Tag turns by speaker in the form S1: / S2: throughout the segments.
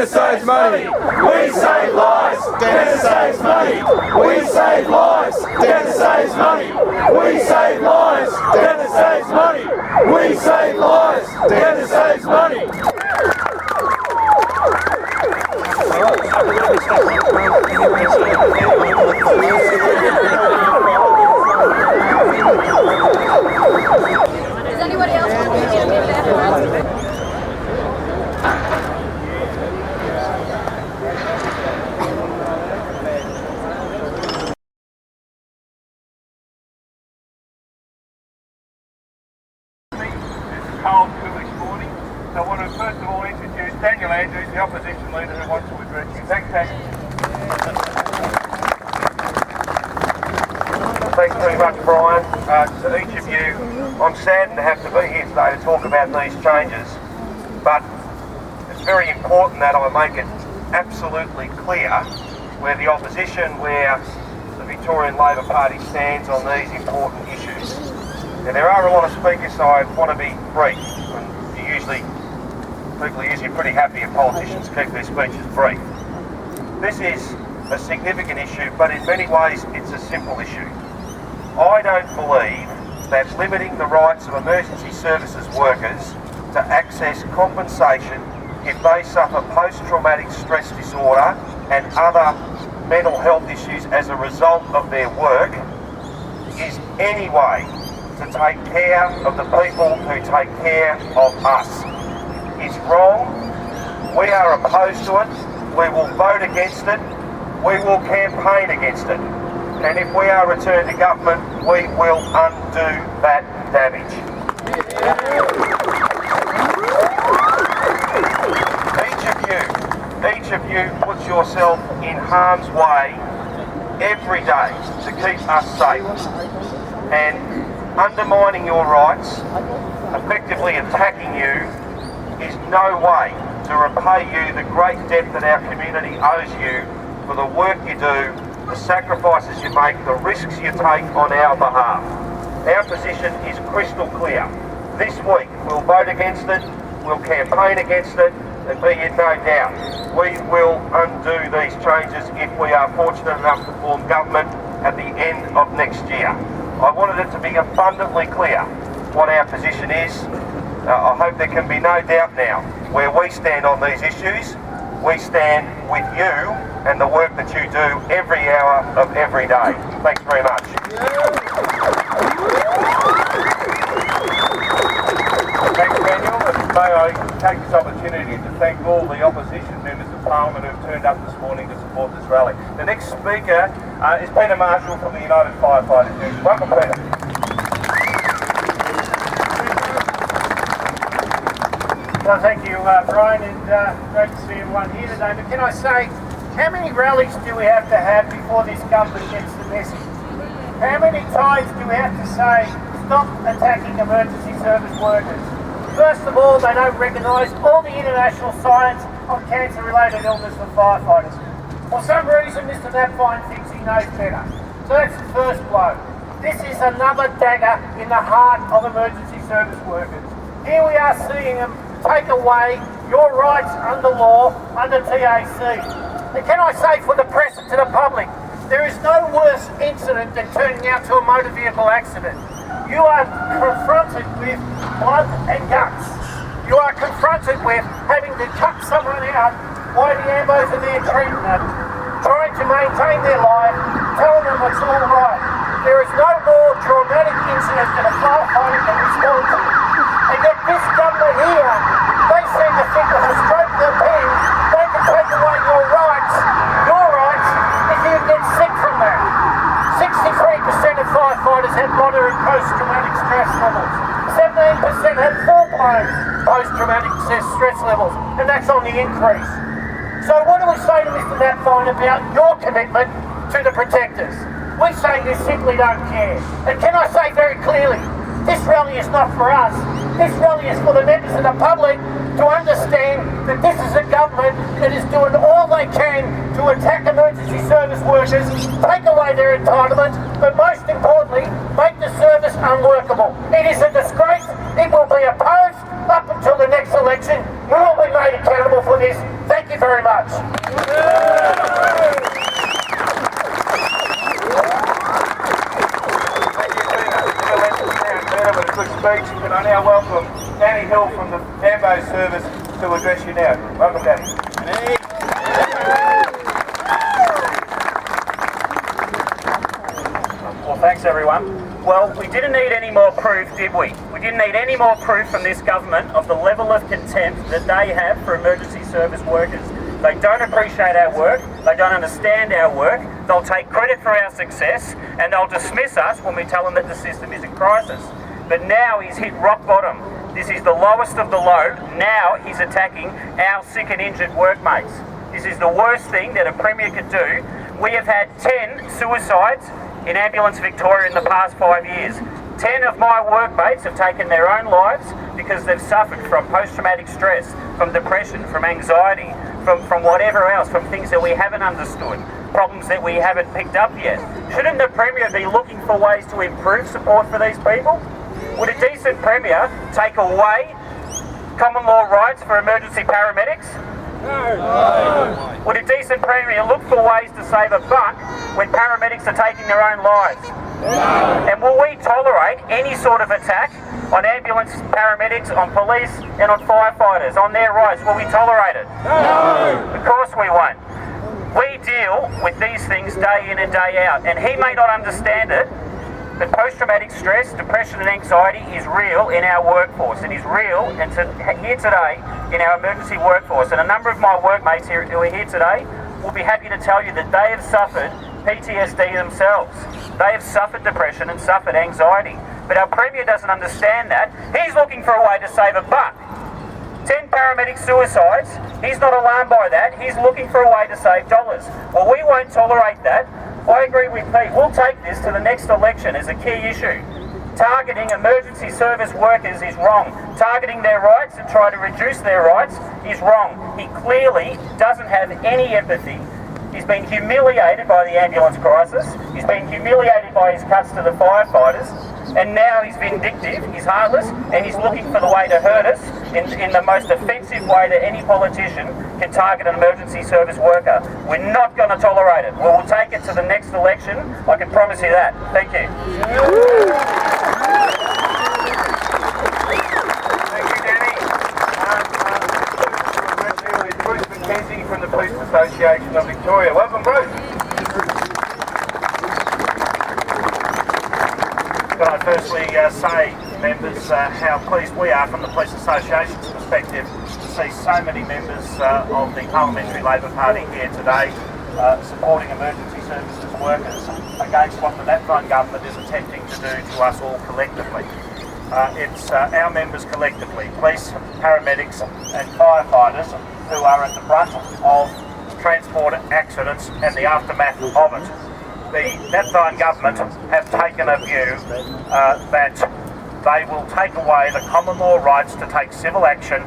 S1: Dennis saves money. We save lives. Dennis saves money. We save lives. Dennis saves money. We save lives. Dennis saves money. We save lives. Dennis saves money.
S2: Does anybody else want to get me there?
S3: Cold, coolish morning. So I want to first of all introduce Daniel Andrews, the opposition leader who wants to address you. Thanks, Daniel. Thanks very much, Brian. To each of you, I'm saddened to have to be here today to talk about these changes, but it's very important that I make it absolutely clear where the opposition, where the Victorian Labor Party stands on these important issues. Now, there are a lot of speakers, so I want to be brief. And people are usually pretty happy if politicians keep their speeches brief. This is a significant issue, but in many ways it's a simple issue. I don't believe that limiting the rights of emergency services workers to access compensation if they suffer post-traumatic stress disorder and other mental health issues as a result of their work is any way to take care of the people who take care of us. It's wrong. We are opposed to it. We will vote against it. We will campaign against it. And if we are returned to government, we will undo that damage. Each of you puts yourself in harm's way every day to keep us safe. And undermining your rights, effectively attacking you, is no way to repay you the great debt that our community owes you for the work you do, the sacrifices you make, the risks you take on our behalf. Our position is crystal clear. This week we'll vote against it, we'll campaign against it, and be in no doubt we will undo these changes if we are fortunate enough to form government at the end of next year. I wanted it to be abundantly clear what our position is. I hope there can be no doubt now where we stand on these issues. We stand with you and the work that you do every hour of every day. Thanks very much. Thanks, Daniel. And may I take this opportunity to thank all the opposition members of Parliament who have turned up this morning to support this rally. The next speaker is Peter Marshall from the United Firefighters Union. Welcome, Peter.
S4: Well, thank you, Brian, and great to see everyone here today. But can I say, how many rallies do we have to have before this government gets the message? How many times do we have to say, stop attacking emergency service workers? First of all, they don't recognise all the international science on cancer-related illness for firefighters. For some reason, Mr Napthine thinks he knows better. So that's the first blow. This is another dagger in the heart of emergency service workers. Here we are seeing them take away your rights under law, under TAC. And can I say for the press and to the public, there is no worse incident than turning out to a motor vehicle accident. You are confronted with blood and guts. You are confronted with having to cut someone out while the ambos are there treating them, trying to maintain their life, telling them it's all right. There is no more traumatic incident than a firefighter can respond to. And yet this government here, they seem to think with a stroke of the pen, they can take away your rights, if you get sick from that. 63% of firefighters have moderate post-traumatic stress levels. 17% have full-blown post-traumatic stress levels, and that's on the increase. So what do we say to Mr Napthine about your commitment to the protectors? We say you simply don't care. And can I say very clearly, this rally is not for us. This rally is for the members of the public to understand that this is a government that is doing all they can to attack emergency service workers, take away their entitlements, but most importantly, make the service unworkable. It is a disgrace. It will be opposed up until the next election. You will be made accountable for this. Thank you. very much. With a good speech, and I now welcome Danny Hill from the Ambo Service to address you now. Welcome, Danny.
S5: Well, thanks everyone. Well, we didn't need any more proof, did we? We didn't need any more proof from this government of the level of contempt that they have for emergency service workers. They don't appreciate our work, they don't understand our work, they'll take credit for our success, and they'll dismiss us when we tell them that the system is in crisis. But now he's hit rock bottom. This is the lowest of the low. Now he's attacking our sick and injured workmates. This is the worst thing that a Premier could do. We have had 10 suicides in Ambulance Victoria in the past 5 years. 10 of my workmates have taken their own lives because they've suffered from post-traumatic stress, from depression, from anxiety, from whatever else, from things that we haven't understood, problems that we haven't picked up yet. Shouldn't the Premier be looking for ways to improve support for these people? Would a decent Premier take away common law rights for emergency paramedics? No. Would a decent Premier look for ways to save a buck when paramedics are taking their own lives? No. And will we tolerate any sort of attack on ambulance paramedics, on police and on firefighters, on their rights? Will we tolerate it? No. Of course we won't. We deal with these things day in and day out, and he may not understand it, but post-traumatic stress, depression and anxiety is real in our workforce. It is real and here today in our emergency workforce. And a number of my workmates here who are here today will be happy to tell you that they have suffered PTSD themselves. They have suffered depression and suffered anxiety. But our Premier doesn't understand that. He's looking for a way to save a buck. 10 paramedic suicides, he's not alarmed by that. He's looking for a way to save dollars. Well, we won't tolerate that. I agree with Pete. We'll take this to the next election as a key issue. Targeting emergency service workers is wrong. Targeting their rights and trying to reduce their rights is wrong. He clearly doesn't have any empathy. He's been humiliated by the ambulance crisis. He's been humiliated by his cuts to the firefighters. And now he's vindictive, he's heartless, and he's looking for the way to hurt us in the most offensive way that any politician can target an emergency service worker. We're not going to tolerate it. We will take it to the next election. I can promise you that. Thank you.
S4: Thank you, Danny. Bruce McKenzie from the Police Association of Victoria. Welcome, Bruce. Can I firstly say, members, how pleased we are from the Police Association's perspective to see so many members of the Parliamentary Labor Party here today supporting emergency services workers against what the Napthine government is attempting to do to us all collectively. It's our members collectively, police, paramedics and firefighters, who are at the brunt of transport accidents and the aftermath of it. The Napthine government have taken a view that they will take away the common law rights to take civil action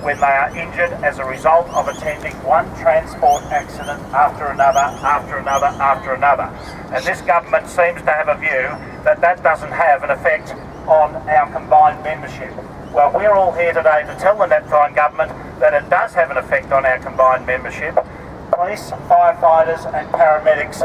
S4: when they are injured as a result of attending one transport accident after another, after another, after another. And this government seems to have a view that that doesn't have an effect on our combined membership. Well, we're all here today to tell the Napthine government that it does have an effect on our combined membership. Police, firefighters and paramedics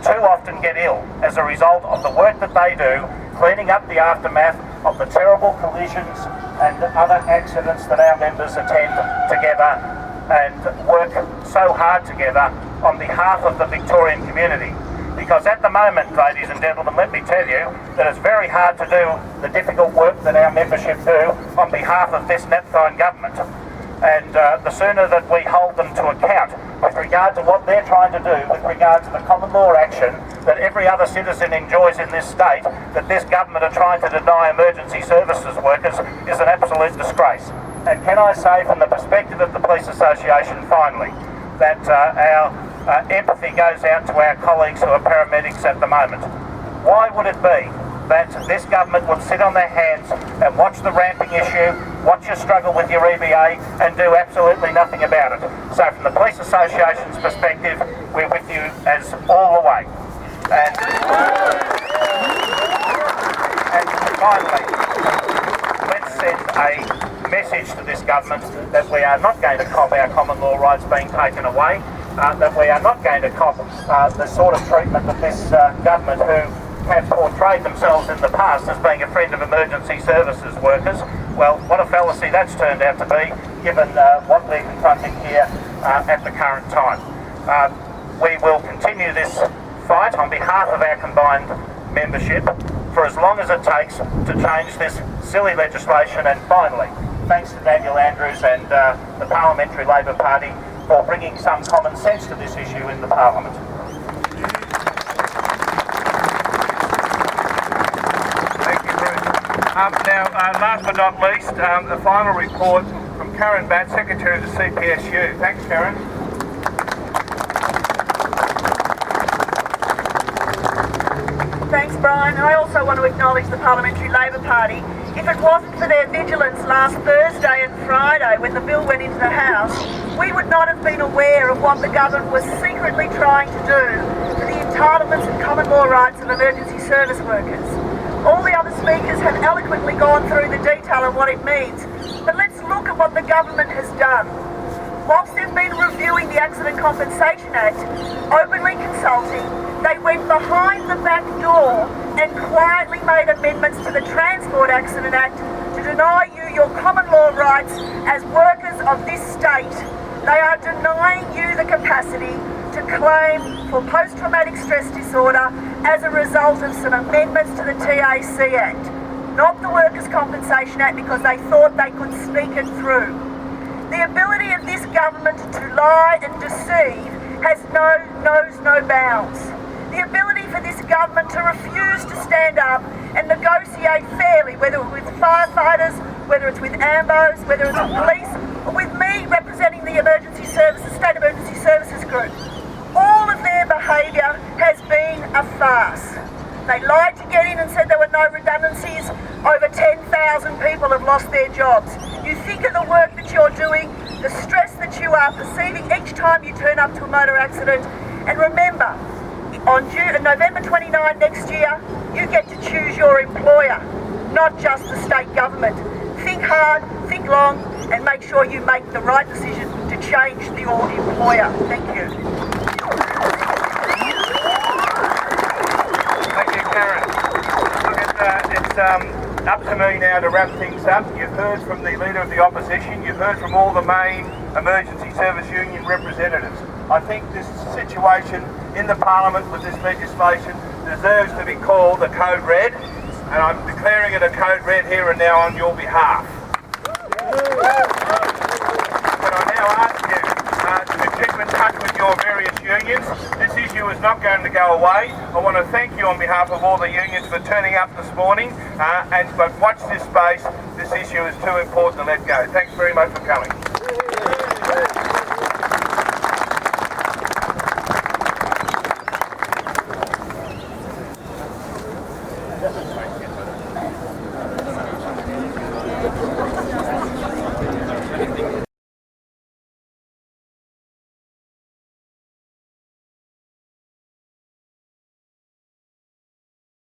S4: too often get ill as a result of the work that they do, cleaning up the aftermath of the terrible collisions and other accidents that our members attend together and work so hard together on behalf of the Victorian community. Because at the moment, ladies and gentlemen, let me tell you that it's very hard to do the difficult work that our membership do on behalf of this Napthine government. And the sooner that we hold them to account with regard to what they're trying to do, with regard to the common law action that every other citizen enjoys in this state, that this government are trying to deny emergency services workers, is an absolute disgrace. And can I say, from the perspective of the Police Association, finally, that our empathy goes out to our colleagues who are paramedics at the moment. Why would it be that this government would sit on their hands and watch the ramping issue, watch you struggle with your EBA and do absolutely nothing about it? So from the Police Association's perspective, we're with you as all the way. And finally, let's send a
S5: message to this government that we are not going to cop our common law rights being taken away, that we are not going to cop the sort of treatment that this government, who have portrayed themselves in the past as being a friend of emergency services workers. Well, what a fallacy that's turned out to be, given what we're confronting here at the current time. We will continue this fight on behalf of our combined membership for as long as it takes to change this silly legislation. And finally, thanks to Daniel Andrews and the Parliamentary Labor Party for bringing some common sense to this issue in the Parliament.
S3: Thank you, Bruce. Now, last but not least, the final report from Karen Batt, Secretary of the CPSU. Thanks, Karen.
S2: Thanks, Brian. I also want to acknowledge the Parliamentary Labor Party. If it wasn't for their vigilance last Thursday and Friday when the bill went into the House, we would not have been aware of what the government was secretly trying to do for the entitlements and common law rights of emergency service workers. All the other speakers have eloquently gone through the detail of what it means, but let's look at what the government has done. Whilst they've been reviewing the Accident Compensation Act, openly consulting, they went behind the back door and quietly made amendments to the Transport Accident Act to deny you your common law rights as workers of this state. They are denying you the capacity to claim for post-traumatic stress disorder as a result of some amendments to the TAC Act, not the Workers' Compensation Act, because they thought they could sneak it through. The ability of this government to lie and deceive knows no bounds. The ability for this government to refuse to stand up and negotiate fairly, whether it's with firefighters, whether it's with AMBOs, whether it's with police, or with me representing the emergency services, State Emergency Services Group. All of their behaviour has been a farce. They lied to get in and said there were no redundancies. Over 10,000 people have lost their jobs. You think of the work that you're doing, the stress that you are perceiving each time you turn up to a motor accident, and remember, on November 29 next year, you get to choose your employer, not just the state government. Think hard, think long, and make sure you make the right decision to change your employer. Thank you.
S3: Thank you, Karen. Look, it's up to me now to wrap things up. You've heard from the Leader of the Opposition. You've heard from all the main Emergency Service Union representatives. I think this situation in the Parliament with this legislation deserves to be called a code red, and I'm declaring it a code red here and now on your behalf. But I now ask you to keep in touch with your various unions. This issue is not going to go away. I want to thank you on behalf of all the unions for turning up this morning, but watch this space. This issue is too important to let go. Thanks very much for coming.